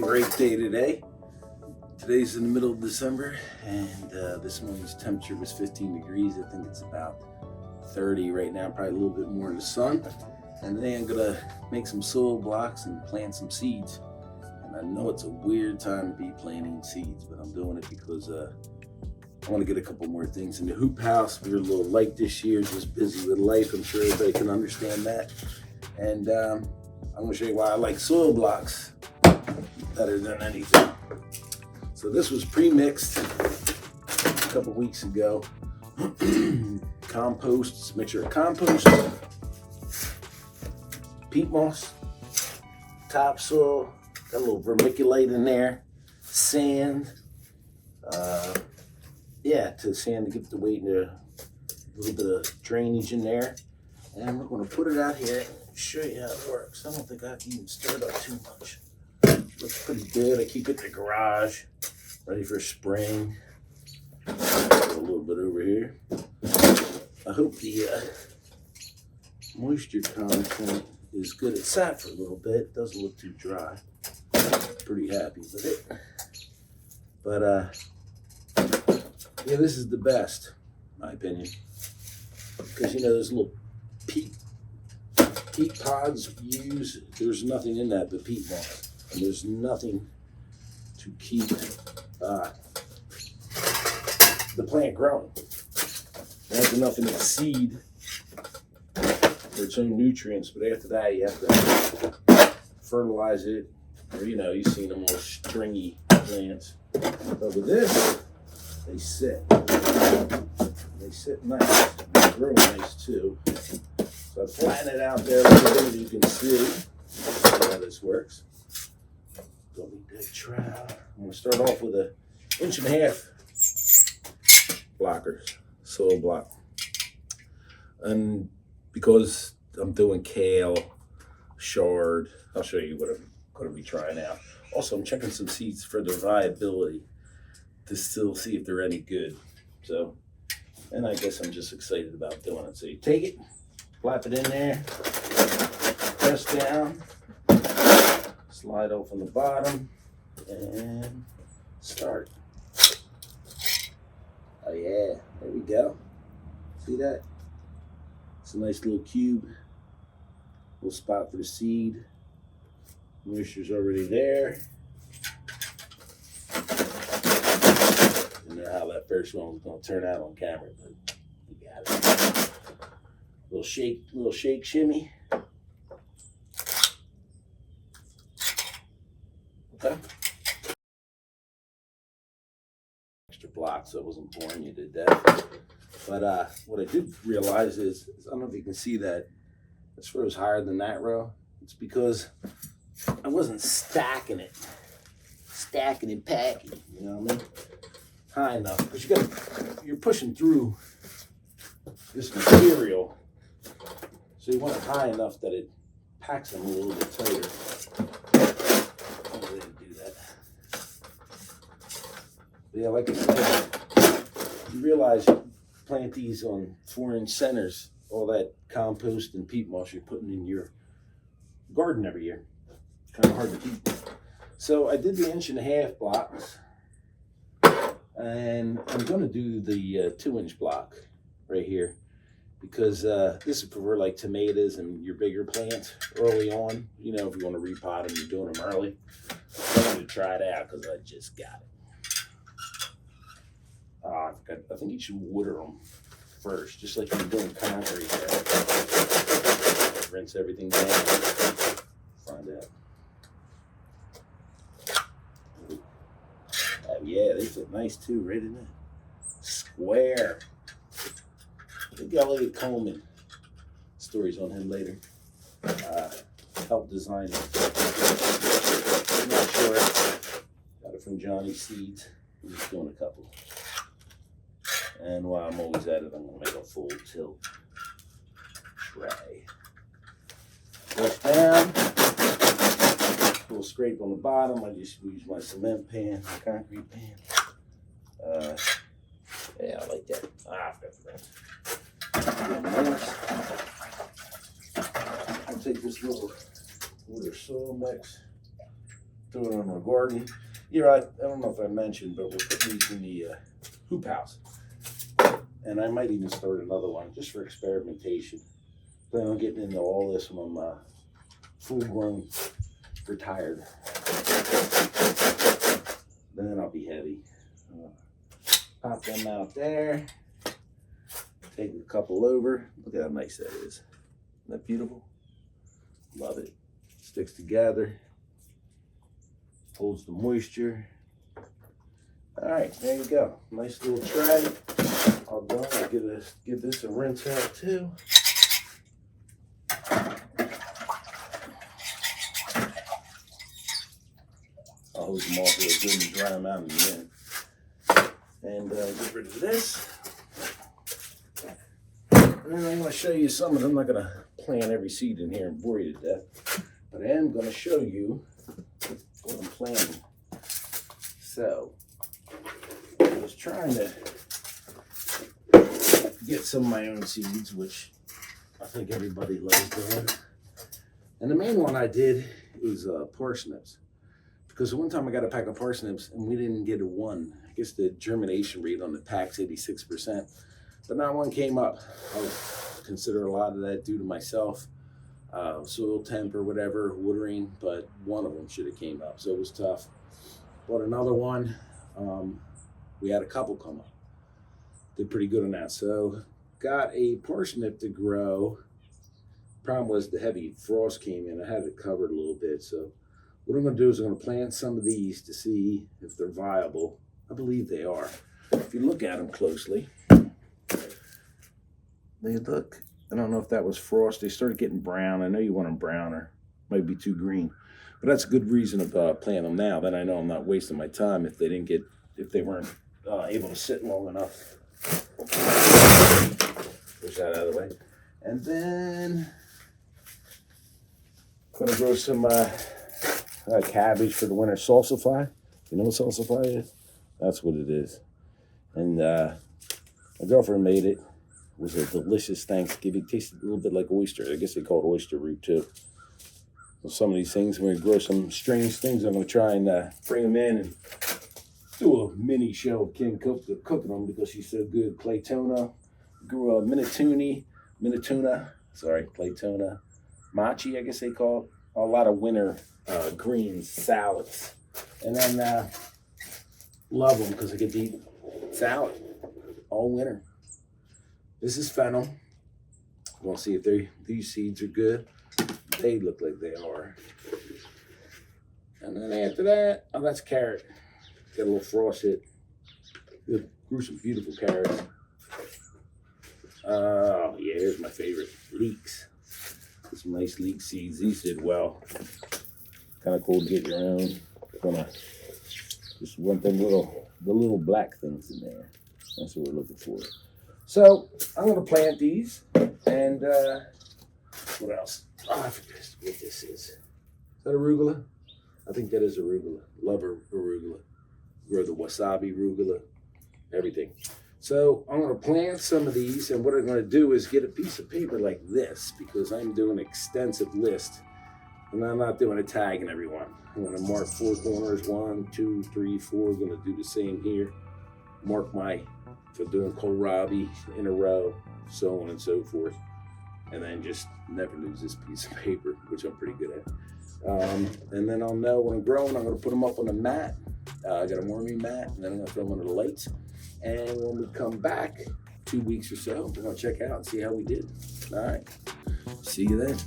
great day today. Today's in the middle of December, and this morning's temperature was 15 degrees. I think it's about 30 right now, probably a little bit more in the sun. And today I'm gonna make some soil blocks and plant some seeds. And I know it's a weird time to be planting seeds, but I'm doing it because I want to get a couple more things in the hoop house. We were a little light this year, just busy with life. I'm sure everybody can understand that. And I'm going to show you why I like soil blocks better than anything. So this was pre-mixed a couple weeks ago. Compost, mixture of compost, peat moss, topsoil, got a little vermiculite in there, sand, to sand to get the weight and a little bit of drainage in there. And we're going to put it out here and show you how it works. I don't think I can even stir it up too much. Looks pretty good. I keep it in the garage, ready for spring. Put a little bit over here. I hope the moisture content is good. It sat for a little bit. It doesn't look too dry. Pretty happy with it. But yeah, this is the best, in my opinion. Because those little peat pods you use, there's nothing in that but peat moss. And there's nothing to keep the plant growing. It has enough in its seed for its own nutrients, but after that you have to fertilize it. Or you've seen them all stringy plants. But with this, they sit. They sit nice. They grow nice too. So I flatten it out there a little bit, you can see how this works. Don't need that trowel. I'm going to start off with an 1.5 blockers, soil block. And because I'm doing kale, chard, I'll show you what I'm going to be trying out. Also, I'm checking some seeds for their viability to still see if they're any good. So, and I guess I'm just excited about doing it. So you take it, flap it in there, press down, slide off on the bottom, and start. Oh yeah, there we go. See that? It's a nice little cube, little spot for the seed. Moisture's already there. I don't know how that first one was going to turn out on camera, but we got it. Little shake, shimmy. Okay. Extra block, so I wasn't boring you to death. But what I did realize is I don't know if you can see that this row is higher than that row. It's because I wasn't stacking and packing, you know what I mean? High enough, because you're pushing through this material, so you want it high enough that it packs them a little bit tighter. I didn't do that. But yeah, like I said, you realize you plant these on 4-inch centers, all that compost and peat moss you're putting in your garden every year. Kind of hard to keep. So I did the 1.5-inch blocks, and I'm going to do the 2-inch block right here because this is for like tomatoes and your bigger plants early on. If you want to repot them, you're doing them early. I'm going to try it out because I just got it. I think you should water them first, just like you're doing concrete. Rinse everything down. Find out. Yeah, they fit nice too, right in there. Square. Look at Elliot Coleman. Stories on him later. Help design it. I'm not sure. Got it from Johnny Seeds. I'm just doing a couple. And while I'm always at it, I'm going to make a full tilt tray. Press down. A little scrape on the bottom. I just use my cement pan, my concrete pan. Yeah, I like that. I forgot I'll take this little soil mix, throw it on our garden. You know, I don't know if I mentioned, but we're putting these in the hoop house. And I might even start another one just for experimentation. Plan on getting into all this when I'm full grown, retired. Then I'll be heavy. Pop them out there. Take a couple over. Look at how nice that is. Isn't that beautiful? Love it. Sticks together. Holds the moisture. All right, there you go. Nice little tray. All done. I'll give this a rinse out too. I'll hose them off real good and dry them out in the end. And get rid of this. And then I'm going to show you some of them. I'm not going to plant every seed in here and bore you to death. But I am going to show you what I'm planting. So, I was trying to get some of my own seeds, which I think everybody loves doing. And the main one I did is parsnips. Because one time I got a pack of parsnips and we didn't get a one. I guess the germination rate on the pack's 86%. But not one came up. I would consider a lot of that due to myself. Soil temp or whatever, watering, but one of them should have came up. So it was tough. Bought another one. We had a couple come up. Did pretty good on that. So got a parsnip to grow. Problem was the heavy frost came in. I had it covered a little bit. So what I'm going to do is I'm going to plant some of these to see if they're viable. I believe they are. If you look at them closely, they look, I don't know if that was frost. They started getting brown. I know you want them browner. Might be too green. But that's a good reason of planting them now. Then I know I'm not wasting my time if they weren't able to sit long enough. Push that out of the way. And then I'm going to grow some cabbage for the winter. Salsify. You know what salsify is? That's what it is. And my girlfriend made it. It was a delicious Thanksgiving. It tasted a little bit like oyster. I guess they call it oyster root too. So some of these things, I'm going to grow some strange things. I'm going to try and bring them in and do a mini show of Kim cooking them because she's so good. Claytona, grew a Minituna, Claytona, machi, I guess they call it. A lot of winter greens, salads. And then love them because I get to eat salad all winter. This is fennel. We'll see if these seeds are good. They look like they are. And then after that, oh, that's carrot. Got a little frost hit. Grew some beautiful carrots. Oh, yeah, here's my favorite. Leeks. Some nice leek seeds. These did well. Kind of cool to get your own. Just want them the little black things in there. That's what we're looking for. So I'm going to plant these, and what else? Oh, I forget what this is. Is that arugula? I think that is arugula. Love arugula. Grow the wasabi arugula, everything. So I'm going to plant some of these, and what I'm going to do is get a piece of paper like this because I'm doing an extensive list, and I'm not doing a tag in every one. I'm going to mark 4 corners, 1, 2, 3, 4. I'm going to do the same here. Mark for doing kohlrabi in a row, so on and so forth. And then just never lose this piece of paper, which I'm pretty good at. And then I'll know when I'm growing, I'm going to put them up on a mat. I got a warming mat, and then I'm going to throw them under the lights. And when we come back 2 weeks or so, we're going to check out and see how we did. All right. See you then.